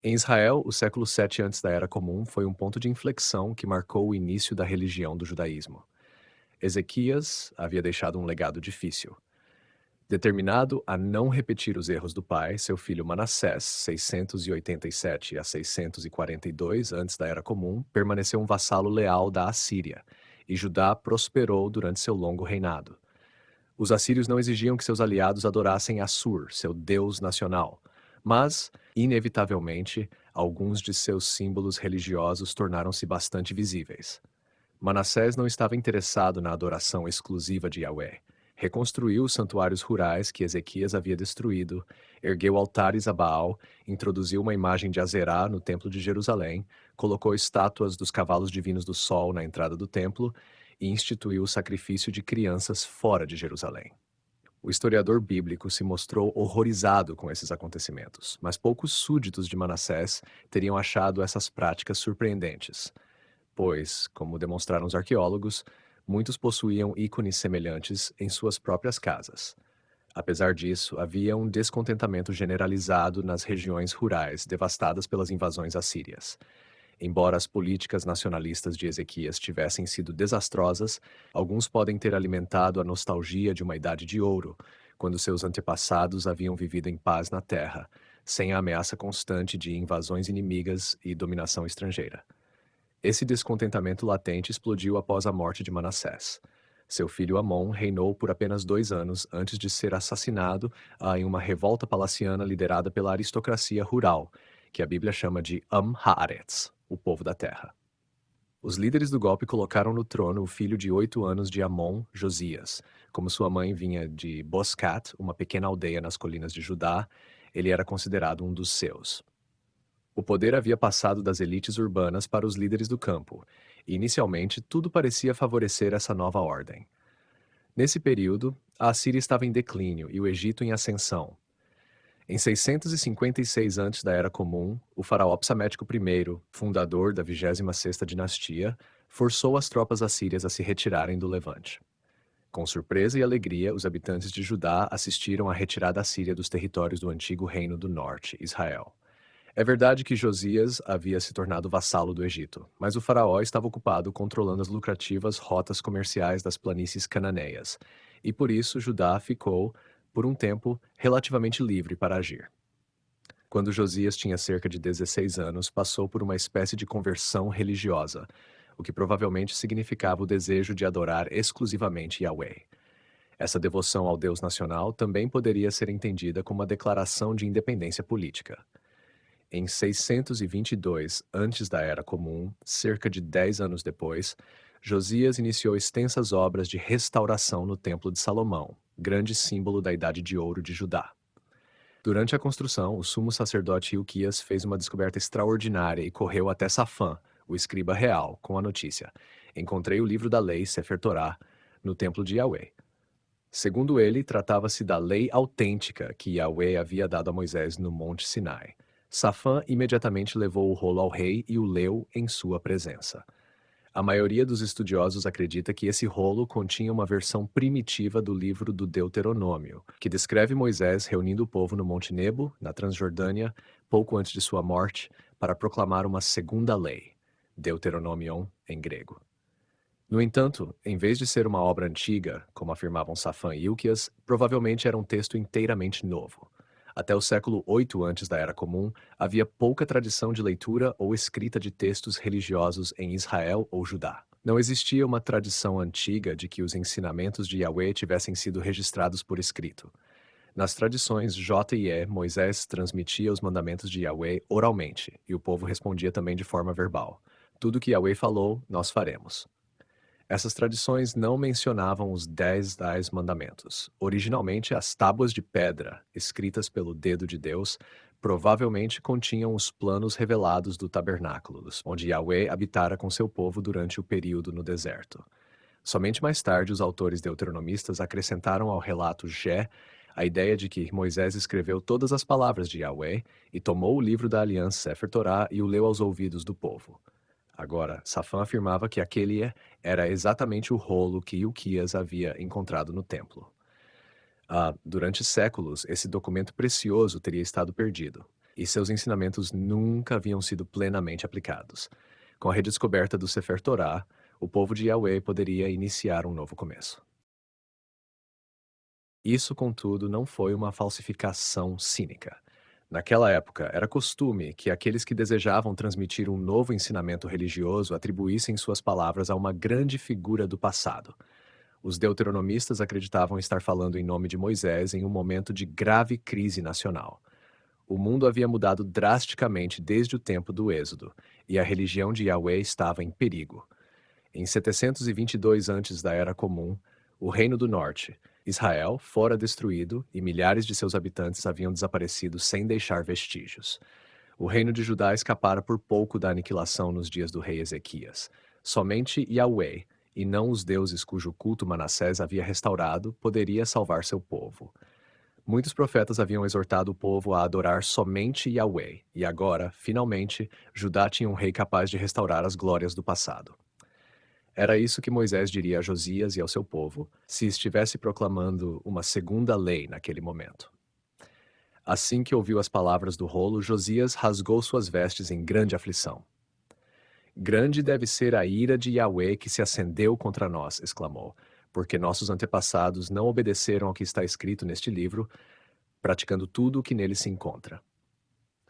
Em Israel, o século 7 antes da Era Comum foi um ponto de inflexão que marcou o início da religião do judaísmo. Ezequias havia deixado um legado difícil. Determinado a não repetir os erros do pai, seu filho Manassés, 687 a 642 antes da Era Comum, permaneceu um vassalo leal da Assíria, e Judá prosperou durante seu longo reinado. Os assírios não exigiam que seus aliados adorassem Assur, seu deus nacional, mas, inevitavelmente, alguns de seus símbolos religiosos tornaram-se bastante visíveis. Manassés não estava interessado na adoração exclusiva de Yahweh. Reconstruiu os santuários rurais que Ezequias havia destruído, ergueu altares a Baal, introduziu uma imagem de Azerá no templo de Jerusalém, colocou estátuas dos cavalos divinos do sol na entrada do templo e instituiu o sacrifício de crianças fora de Jerusalém. O historiador bíblico se mostrou horrorizado com esses acontecimentos, mas poucos súditos de Manassés teriam achado essas práticas surpreendentes, pois, como demonstraram os arqueólogos, muitos possuíam ícones semelhantes em suas próprias casas. Apesar disso, havia um descontentamento generalizado nas regiões rurais devastadas pelas invasões assírias. Embora as políticas nacionalistas de Ezequias tivessem sido desastrosas, alguns podem ter alimentado a nostalgia de uma idade de ouro, quando seus antepassados haviam vivido em paz na terra, sem a ameaça constante de invasões inimigas e dominação estrangeira. Esse descontentamento latente explodiu após a morte de Manassés. Seu filho Amon reinou por apenas 2 anos antes de ser assassinado em uma revolta palaciana liderada pela aristocracia rural, que a Bíblia chama de Haaretz, o povo da terra. Os líderes do golpe colocaram no trono o filho de 8 anos de Amon, Josias. Como sua mãe vinha de Boscat, uma pequena aldeia nas colinas de Judá, ele era considerado um dos seus. O poder havia passado das elites urbanas para os líderes do campo, e inicialmente tudo parecia favorecer essa nova ordem. Nesse período, a Assíria estava em declínio e o Egito em ascensão. Em 656 antes da Era Comum, o faraó Psamético I, fundador da 26ª dinastia, forçou as tropas assírias a se retirarem do Levante. Com surpresa e alegria, os habitantes de Judá assistiram à retirada assíria dos territórios do antigo Reino do Norte, Israel. É verdade que Josias havia se tornado vassalo do Egito, mas o faraó estava ocupado controlando as lucrativas rotas comerciais das planícies cananeias, e por isso Judá ficou, por um tempo, relativamente livre para agir. Quando Josias tinha cerca de 16 anos, passou por uma espécie de conversão religiosa, o que provavelmente significava o desejo de adorar exclusivamente Yahweh. Essa devoção ao Deus nacional também poderia ser entendida como uma declaração de independência política. Em 622 antes da Era Comum, cerca de 10 anos depois, Josias iniciou extensas obras de restauração no Templo de Salomão, grande símbolo da Idade de Ouro de Judá. Durante a construção, o sumo sacerdote Hilquias fez uma descoberta extraordinária e correu até Safã, o escriba real, com a notícia: "Encontrei o livro da lei, Sefer Torá, no templo de Yahweh." Segundo ele, tratava-se da lei autêntica que Yahweh havia dado a Moisés no Monte Sinai. Safã imediatamente levou o rolo ao rei e o leu em sua presença. A maioria dos estudiosos acredita que esse rolo continha uma versão primitiva do livro do Deuteronômio, que descreve Moisés reunindo o povo no Monte Nebo, na Transjordânia, pouco antes de sua morte, para proclamar uma segunda lei, Deuteronomion em grego. No entanto, em vez de ser uma obra antiga, como afirmavam Safã e Ilquias, provavelmente era um texto inteiramente novo. Até o século 8 antes da Era Comum, havia pouca tradição de leitura ou escrita de textos religiosos em Israel ou Judá. Não existia uma tradição antiga de que os ensinamentos de Yahweh tivessem sido registrados por escrito. Nas tradições J e E, Moisés transmitia os mandamentos de Yahweh oralmente, e o povo respondia também de forma verbal. Tudo que Yahweh falou, nós faremos. Essas tradições não mencionavam os 10 mandamentos. Originalmente, as tábuas de pedra, escritas pelo dedo de Deus, provavelmente continham os planos revelados do tabernáculo, onde Yahweh habitara com seu povo durante o período no deserto. Somente mais tarde, os autores deuteronomistas acrescentaram ao relato Gé a ideia de que Moisés escreveu todas as palavras de Yahweh e tomou o livro da aliança Sefer Torá e o leu aos ouvidos do povo. Agora, Safã afirmava que aquele era exatamente o rolo que Ilquias havia encontrado no templo. Durante séculos, esse documento precioso teria estado perdido. e seus ensinamentos nunca haviam sido plenamente aplicados. Com a redescoberta do Sefer Torá, o povo de Yahweh poderia iniciar um novo começo. Isso, contudo, não foi uma falsificação cínica. Naquela época, era costume que aqueles que desejavam transmitir um novo ensinamento religioso atribuíssem suas palavras a uma grande figura do passado. Os deuteronomistas acreditavam estar falando em nome de Moisés em um momento de grave crise nacional. O mundo havia mudado drasticamente desde o tempo do Êxodo, e a religião de Yahweh estava em perigo. Em 722 antes da Era Comum, o Reino do Norte, Israel, fora destruído e milhares de seus habitantes haviam desaparecido sem deixar vestígios. O reino de Judá escapara por pouco da aniquilação nos dias do rei Ezequias. Somente Yahweh, e não os deuses cujo culto Manassés havia restaurado, poderia salvar seu povo. Muitos profetas haviam exortado o povo a adorar somente Yahweh, e agora, finalmente, Judá tinha um rei capaz de restaurar as glórias do passado. Era isso que Moisés diria a Josias e ao seu povo, se estivesse proclamando uma segunda lei naquele momento. Assim que ouviu as palavras do rolo, Josias rasgou suas vestes em grande aflição. Grande deve ser a ira de Yahweh que se acendeu contra nós, exclamou, porque nossos antepassados não obedeceram ao que está escrito neste livro, praticando tudo o que nele se encontra.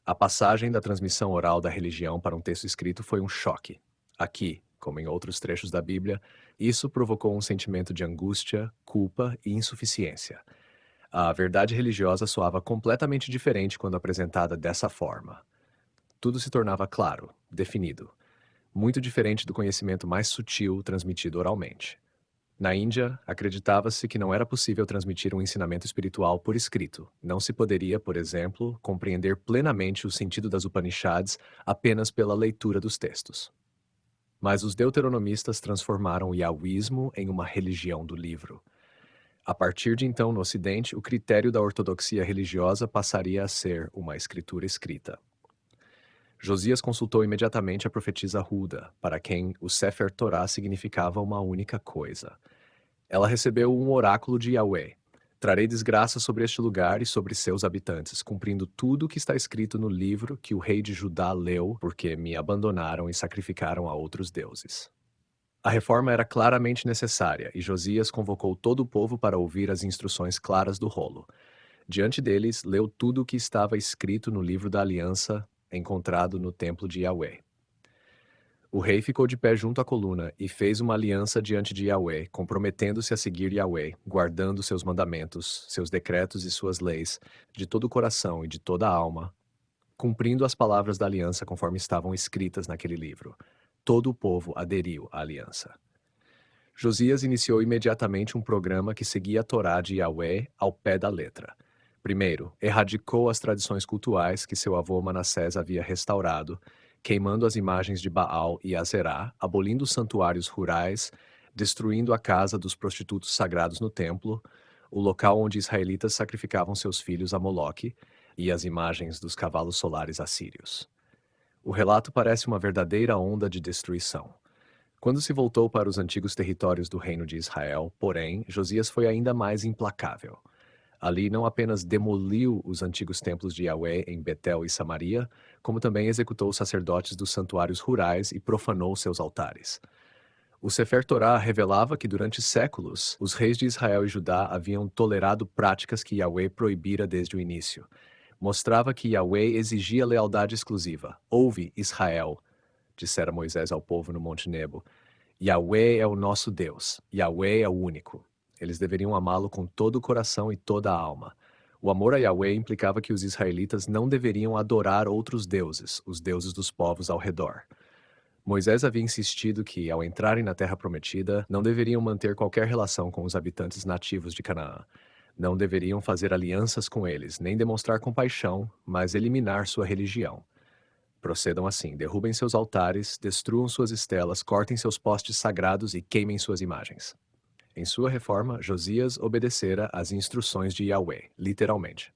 A passagem da transmissão oral da religião para um texto escrito foi um choque. Aqui, como em outros trechos da Bíblia, isso provocou um sentimento de angústia, culpa e insuficiência. A verdade religiosa soava completamente diferente quando apresentada dessa forma. Tudo se tornava claro, definido, muito diferente do conhecimento mais sutil transmitido oralmente. Na Índia, acreditava-se que não era possível transmitir um ensinamento espiritual por escrito. Não se poderia, por exemplo, compreender plenamente o sentido das Upanishads apenas pela leitura dos textos. Mas os deuteronomistas transformaram o Yahwismo em uma religião do livro. A partir de então, no Ocidente, o critério da ortodoxia religiosa passaria a ser uma escritura escrita. Josias consultou imediatamente a profetisa Hulda, para quem o Sefer Torá significava uma única coisa. Ela recebeu um oráculo de Yahweh. Trarei desgraça sobre este lugar e sobre seus habitantes, cumprindo tudo o que está escrito no livro que o rei de Judá leu, porque me abandonaram e sacrificaram a outros deuses. A reforma era claramente necessária, e Josias convocou todo o povo para ouvir as instruções claras do rolo. Diante deles, leu tudo o que estava escrito no livro da aliança, encontrado no templo de Yahweh. O rei ficou de pé junto à coluna e fez uma aliança diante de Yahweh, comprometendo-se a seguir Yahweh, guardando seus mandamentos, seus decretos e suas leis, de todo o coração e de toda a alma, cumprindo as palavras da aliança conforme estavam escritas naquele livro. Todo o povo aderiu à aliança. Josias iniciou imediatamente um programa que seguia a Torá de Yahweh ao pé da letra. Primeiro, erradicou as tradições cultuais que seu avô Manassés havia restaurado, queimando as imagens de Baal e Azerá, abolindo os santuários rurais, destruindo a casa dos prostitutos sagrados no templo, o local onde israelitas sacrificavam seus filhos a Moloque e as imagens dos cavalos solares assírios. O relato parece uma verdadeira onda de destruição. Quando se voltou para os antigos territórios do reino de Israel, porém, Josias foi ainda mais implacável. Ali não apenas demoliu os antigos templos de Yahweh em Betel e Samaria, como também executou os sacerdotes dos santuários rurais e profanou seus altares. O Sefer Torá revelava que durante séculos, os reis de Israel e Judá haviam tolerado práticas que Yahweh proibira desde o início. Mostrava que Yahweh exigia lealdade exclusiva. Ouve, Israel, dissera Moisés ao povo no Monte Nebo. Yahweh é o nosso Deus. Yahweh é o único. Eles deveriam amá-lo com todo o coração e toda a alma. O amor a Yahweh implicava que os israelitas não deveriam adorar outros deuses, os deuses dos povos ao redor. Moisés havia insistido que, ao entrarem na Terra Prometida, não deveriam manter qualquer relação com os habitantes nativos de Canaã. Não deveriam fazer alianças com eles, nem demonstrar compaixão, mas eliminar sua religião. Procedam assim, derrubem seus altares, destruam suas estelas, cortem seus postes sagrados e queimem suas imagens. Em sua reforma, Josias obedecera às instruções de Yahweh, literalmente.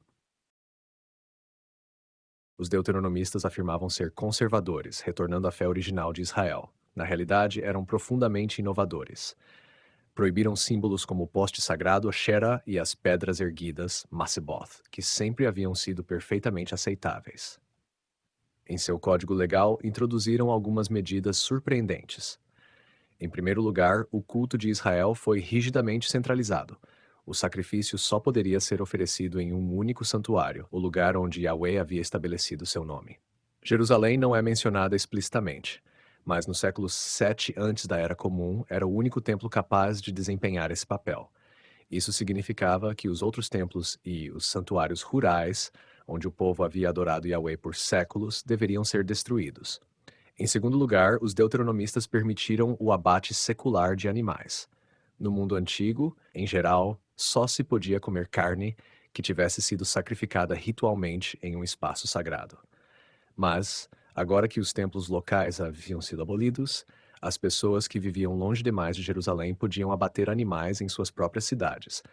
Os deuteronomistas afirmavam ser conservadores, retornando à fé original de Israel. Na realidade, eram profundamente inovadores. Proibiram símbolos como o poste sagrado Asherah e as pedras erguidas Masseboth, que sempre haviam sido perfeitamente aceitáveis. Em seu código legal, introduziram algumas medidas surpreendentes. Em primeiro lugar, o culto de Israel foi rigidamente centralizado. O sacrifício só poderia ser oferecido em um único santuário, o lugar onde Yahweh havia estabelecido seu nome. Jerusalém não é mencionada explicitamente, mas no século 7 antes da Era Comum era o único templo capaz de desempenhar esse papel. Isso significava que os outros templos e os santuários rurais, onde o povo havia adorado Yahweh por séculos, deveriam ser destruídos. Em segundo lugar, os deuteronomistas permitiram o abate secular de animais. No mundo antigo, em geral, só se podia comer carne que tivesse sido sacrificada ritualmente em um espaço sagrado. Mas, agora que os templos locais haviam sido abolidos, as pessoas que viviam longe demais de Jerusalém podiam abater animais em suas próprias cidades,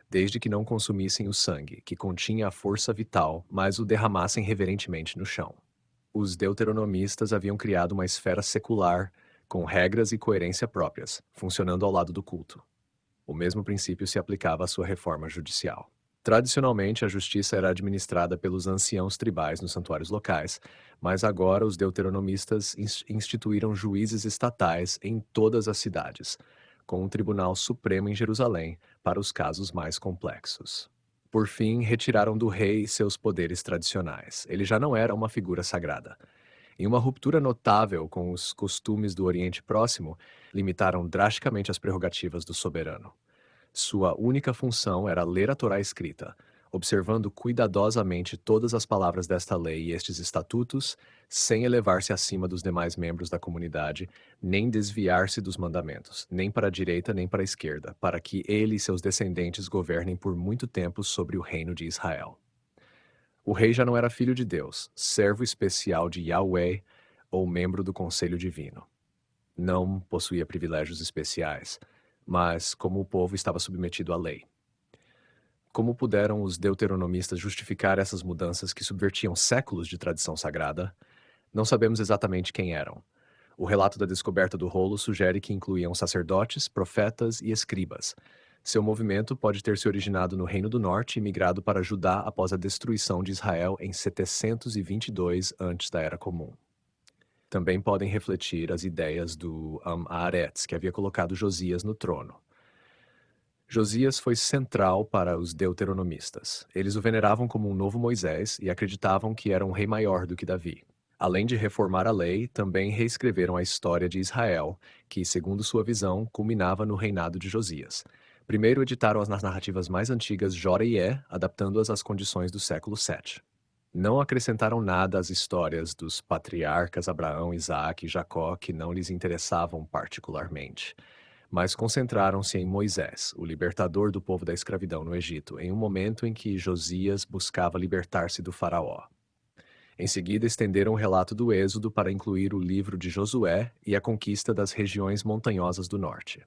desde que não consumissem o sangue, que continha a força vital, mas o derramassem reverentemente no chão. Os deuteronomistas haviam criado uma esfera secular, com regras e coerência próprias, funcionando ao lado do culto. O mesmo princípio se aplicava à sua reforma judicial. Tradicionalmente, a justiça era administrada pelos anciãos tribais nos santuários locais, mas agora os deuteronomistas instituíram juízes estatais em todas as cidades, com um tribunal supremo em Jerusalém para os casos mais complexos. Por fim, retiraram do rei seus poderes tradicionais. Ele já não era uma figura sagrada. Em uma ruptura notável com os costumes do Oriente Próximo, limitaram drasticamente as prerrogativas do soberano. Sua única função era ler a Torá escrita, observando cuidadosamente todas as palavras desta lei e estes estatutos, sem elevar-se acima dos demais membros da comunidade, nem desviar-se dos mandamentos, nem para a direita nem para a esquerda, para que ele e seus descendentes governem por muito tempo sobre o reino de Israel. O rei já não era filho de Deus, servo especial de Yahweh ou membro do conselho divino. Não possuía privilégios especiais, mas como o povo estava submetido à lei. Como puderam os deuteronomistas justificar essas mudanças que subvertiam séculos de tradição sagrada? Não sabemos exatamente quem eram. O relato da descoberta do rolo sugere que incluíam sacerdotes, profetas e escribas. Seu movimento pode ter se originado no Reino do Norte e migrado para Judá após a destruição de Israel em 722 antes da Era Comum. Também podem refletir as ideias do Am-Haaretz, que havia colocado Josias no trono. Josias foi central para os deuteronomistas. Eles o veneravam como um novo Moisés e acreditavam que era um rei maior do que Davi. Além de reformar a lei, também reescreveram a história de Israel, que, segundo sua visão, culminava no reinado de Josias. Primeiro editaram as narrativas mais antigas Jora e É, adaptando-as às condições do século VII. Não acrescentaram nada às histórias dos patriarcas Abraão, Isaque e Jacó que não lhes interessavam particularmente, mas concentraram-se em Moisés, o libertador do povo da escravidão no Egito, em um momento em que Josias buscava libertar-se do faraó. Em seguida, estenderam o relato do Êxodo para incluir o livro de Josué e a conquista das regiões montanhosas do norte.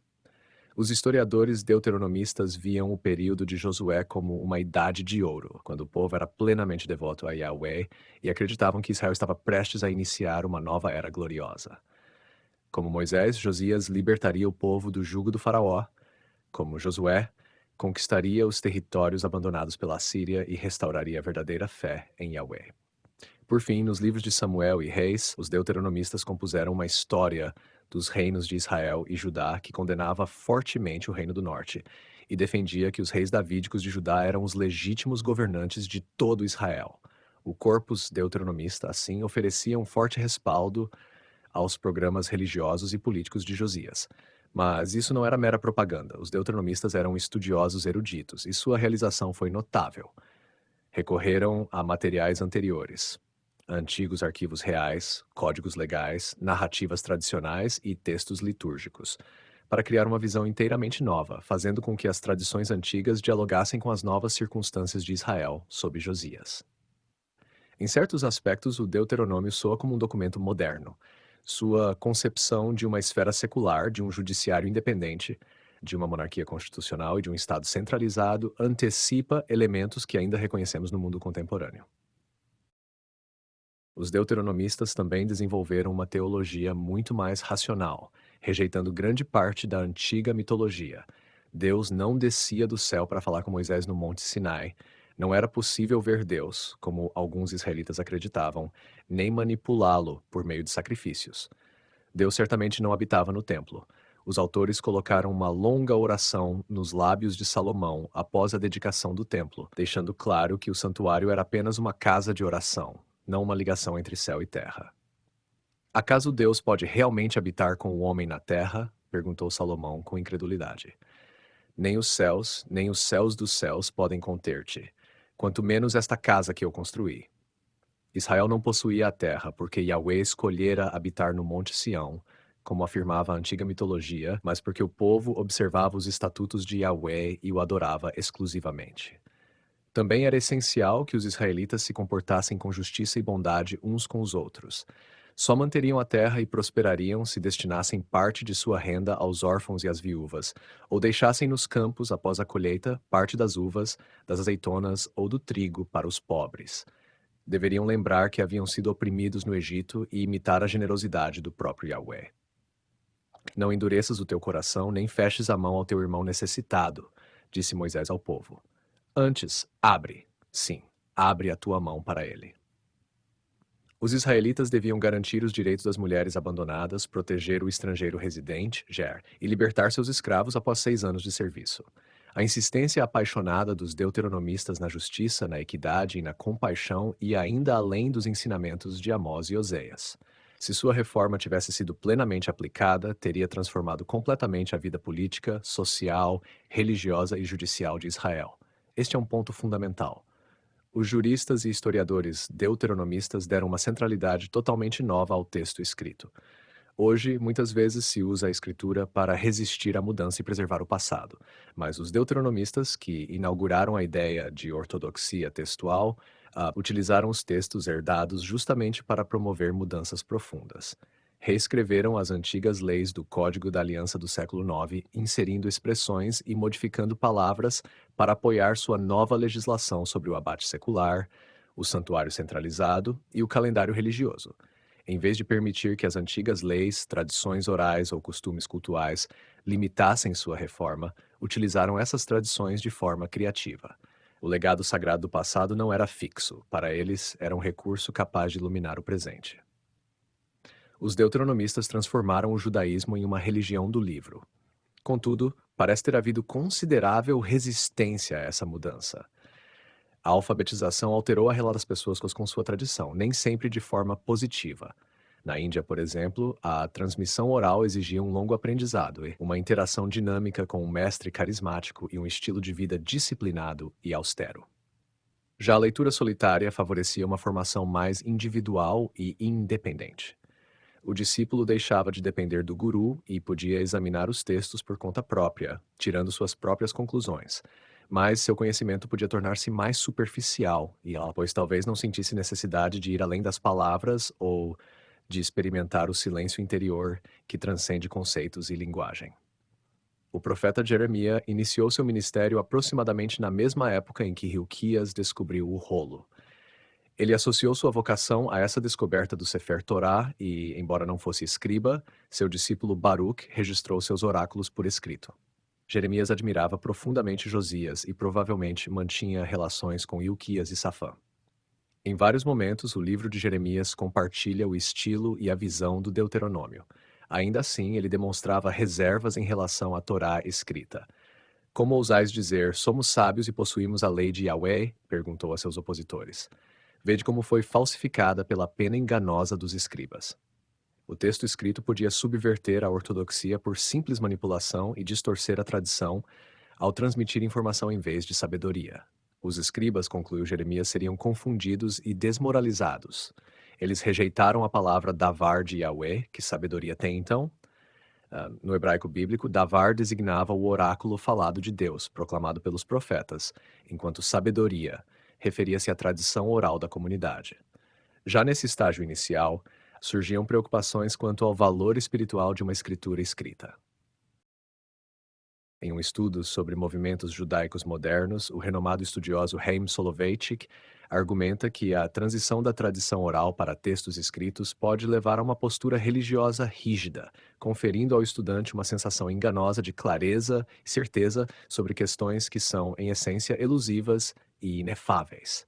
Os historiadores deuteronomistas viam o período de Josué como uma idade de ouro, quando o povo era plenamente devoto a Yahweh e acreditavam que Israel estava prestes a iniciar uma nova era gloriosa. Como Moisés, Josias libertaria o povo do jugo do faraó. Como Josué, conquistaria os territórios abandonados pela Síria e restauraria a verdadeira fé em Yahweh. Por fim, nos livros de Samuel e Reis, os deuteronomistas compuseram uma história dos reinos de Israel e Judá que condenava fortemente o reino do norte e defendia que os reis davídicos de Judá eram os legítimos governantes de todo Israel. O corpus deuteronomista, assim, oferecia um forte respaldo aos programas religiosos e políticos de Josias. Mas isso não era mera propaganda. Os deuteronomistas eram estudiosos eruditos e sua realização foi notável. Recorreram a materiais anteriores, antigos arquivos reais, códigos legais, narrativas tradicionais e textos litúrgicos, para criar uma visão inteiramente nova, fazendo com que as tradições antigas dialogassem com as novas circunstâncias de Israel sob Josias. Em certos aspectos, o Deuteronômio soa como um documento moderno. Sua concepção de uma esfera secular, de um judiciário independente, de uma monarquia constitucional e de um Estado centralizado antecipa elementos que ainda reconhecemos no mundo contemporâneo. Os deuteronomistas também desenvolveram uma teologia muito mais racional, rejeitando grande parte da antiga mitologia. Deus não descia do céu para falar com Moisés no Monte Sinai. Não era possível ver Deus, como alguns israelitas acreditavam, nem manipulá-lo por meio de sacrifícios. Deus certamente não habitava no templo. Os autores colocaram uma longa oração nos lábios de Salomão após a dedicação do templo, deixando claro que o santuário era apenas uma casa de oração, não uma ligação entre céu e terra. Acaso Deus pode realmente habitar com o homem na terra? Perguntou Salomão com incredulidade. Nem os céus, nem os céus dos céus podem conter-te, quanto menos esta casa que eu construí. Israel não possuía a terra, porque Yahweh escolhera habitar no Monte Sião, como afirmava a antiga mitologia, mas porque o povo observava os estatutos de Yahweh e o adorava exclusivamente. Também era essencial que os israelitas se comportassem com justiça e bondade uns com os outros. Só manteriam a terra e prosperariam se destinassem parte de sua renda aos órfãos e às viúvas, ou deixassem nos campos, após a colheita, parte das uvas, das azeitonas ou do trigo para os pobres. Deveriam lembrar que haviam sido oprimidos no Egito e imitar a generosidade do próprio Yahweh. Não endureças o teu coração, nem feches a mão ao teu irmão necessitado, disse Moisés ao povo. Antes, abre, sim, abre a tua mão para ele. Os israelitas deviam garantir os direitos das mulheres abandonadas, proteger o estrangeiro residente, Ger, e libertar seus escravos após 6 anos de serviço. A insistência apaixonada dos deuteronomistas na justiça, na equidade e na compaixão ia ainda além dos ensinamentos de Amós e Oseias. Se sua reforma tivesse sido plenamente aplicada, teria transformado completamente a vida política, social, religiosa e judicial de Israel. Este é um ponto fundamental. Os juristas e historiadores deuteronomistas deram uma centralidade totalmente nova ao texto escrito. Hoje, muitas vezes se usa a escritura para resistir à mudança e preservar o passado, mas os deuteronomistas, que inauguraram a ideia de ortodoxia textual, utilizaram os textos herdados justamente para promover mudanças profundas. Reescreveram as antigas leis do Código da Aliança do século IX, inserindo expressões e modificando palavras para apoiar sua nova legislação sobre o abate secular, o santuário centralizado e o calendário religioso. Em vez de permitir que as antigas leis, tradições orais ou costumes cultuais limitassem sua reforma, utilizaram essas tradições de forma criativa. O legado sagrado do passado não era fixo, para eles era um recurso capaz de iluminar o presente. Os deuteronomistas transformaram o judaísmo em uma religião do livro. Contudo, parece ter havido considerável resistência a essa mudança. A alfabetização alterou a relação das pessoas com sua tradição, nem sempre de forma positiva. Na Índia, por exemplo, a transmissão oral exigia um longo aprendizado, uma interação dinâmica com um mestre carismático e um estilo de vida disciplinado e austero. Já a leitura solitária favorecia uma formação mais individual e independente. O discípulo deixava de depender do guru e podia examinar os textos por conta própria, tirando suas próprias conclusões. Mas seu conhecimento podia tornar-se mais superficial, pois talvez não sentisse necessidade de ir além das palavras ou de experimentar o silêncio interior que transcende conceitos e linguagem. O profeta Jeremias iniciou seu ministério aproximadamente na mesma época em que Hilquias descobriu o rolo. Ele associou sua vocação a essa descoberta do Sefer Torá e, embora não fosse escriba, seu discípulo Baruch registrou seus oráculos por escrito. Jeremias admirava profundamente Josias e provavelmente mantinha relações com Hilquias e Safã. Em vários momentos, o livro de Jeremias compartilha o estilo e a visão do Deuteronômio. Ainda assim, ele demonstrava reservas em relação à Torá escrita. Como ousais dizer, somos sábios e possuímos a lei de Yahweh? Perguntou a seus opositores. Vede como foi falsificada pela pena enganosa dos escribas. O texto escrito podia subverter a ortodoxia por simples manipulação e distorcer a tradição ao transmitir informação em vez de sabedoria. Os escribas, concluiu Jeremias, seriam confundidos e desmoralizados. Eles rejeitaram a palavra davar de Yahweh, que sabedoria tem então. No hebraico bíblico, davar designava o oráculo falado de Deus, proclamado pelos profetas, enquanto sabedoria referia-se à tradição oral da comunidade. Já nesse estágio inicial, surgiam preocupações quanto ao valor espiritual de uma escritura escrita. Em um estudo sobre movimentos judaicos modernos, o renomado estudioso Haim Soloveitchik argumenta que a transição da tradição oral para textos escritos pode levar a uma postura religiosa rígida, conferindo ao estudante uma sensação enganosa de clareza e certeza sobre questões que são, em essência, elusivas e inefáveis.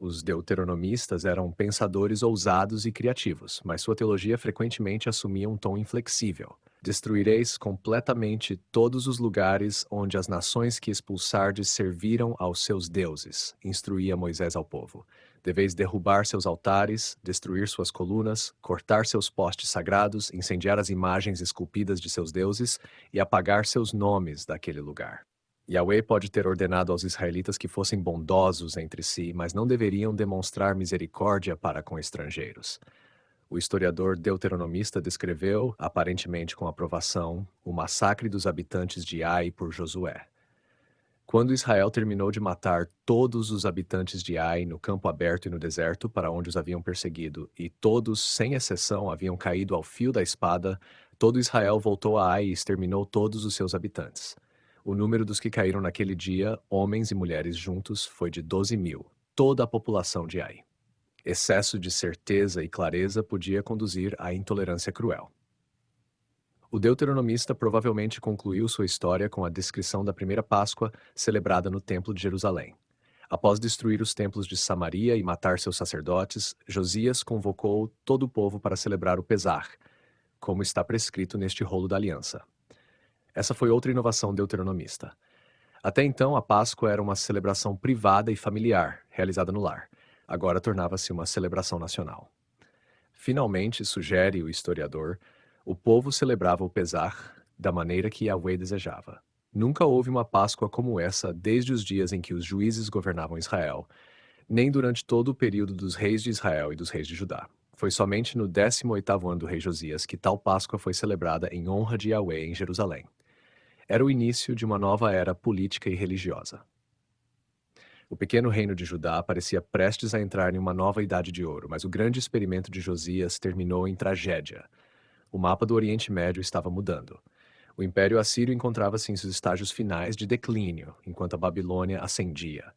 Os deuteronomistas eram pensadores ousados e criativos, mas sua teologia frequentemente assumia um tom inflexível. Destruireis completamente todos os lugares onde as nações que expulsardes serviram aos seus deuses, instruía Moisés ao povo. Deveis derrubar seus altares, destruir suas colunas, cortar seus postes sagrados, incendiar as imagens esculpidas de seus deuses e apagar seus nomes daquele lugar. Yahweh pode ter ordenado aos israelitas que fossem bondosos entre si, mas não deveriam demonstrar misericórdia para com estrangeiros. O historiador deuteronomista descreveu, aparentemente com aprovação, o massacre dos habitantes de Ai por Josué. Quando Israel terminou de matar todos os habitantes de Ai no campo aberto e no deserto para onde os haviam perseguido, e todos, sem exceção, haviam caído ao fio da espada, todo Israel voltou a Ai e exterminou todos os seus habitantes. O número dos que caíram naquele dia, homens e mulheres juntos, foi de 12.000, toda a população de Ai. Excesso de certeza e clareza podia conduzir à intolerância cruel. O deuteronomista provavelmente concluiu sua história com a descrição da primeira Páscoa celebrada no Templo de Jerusalém. Após destruir os templos de Samaria e matar seus sacerdotes, Josias convocou todo o povo para celebrar o Pesach, como está prescrito neste rolo da aliança. Essa foi outra inovação deuteronomista. Até então, a Páscoa era uma celebração privada e familiar, realizada no lar. Agora tornava-se uma celebração nacional. Finalmente, sugere o historiador, o povo celebrava o Pesach da maneira que Yahweh desejava. Nunca houve uma Páscoa como essa desde os dias em que os juízes governavam Israel, nem durante todo o período dos reis de Israel e dos reis de Judá. Foi somente no 18º ano do rei Josias que tal Páscoa foi celebrada em honra de Yahweh em Jerusalém. Era o início de uma nova era política e religiosa. O pequeno reino de Judá parecia prestes a entrar em uma nova idade de ouro, mas o grande experimento de Josias terminou em tragédia. O mapa do Oriente Médio estava mudando. O Império Assírio encontrava-se em seus estágios finais de declínio, enquanto a Babilônia ascendia.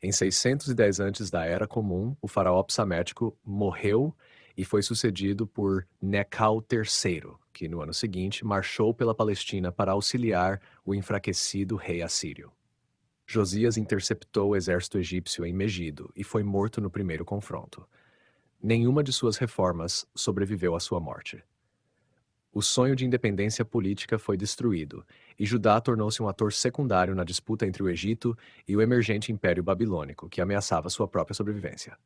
Em 610 antes da Era Comum, o faraó psamético morreu e foi sucedido por Necau III, que no ano seguinte marchou pela Palestina para auxiliar o enfraquecido rei assírio. Josias interceptou o exército egípcio em Megido e foi morto no primeiro confronto. Nenhuma de suas reformas sobreviveu à sua morte. O sonho de independência política foi destruído, e Judá tornou-se um ator secundário na disputa entre o Egito e o emergente Império Babilônico, que ameaçava sua própria sobrevivência.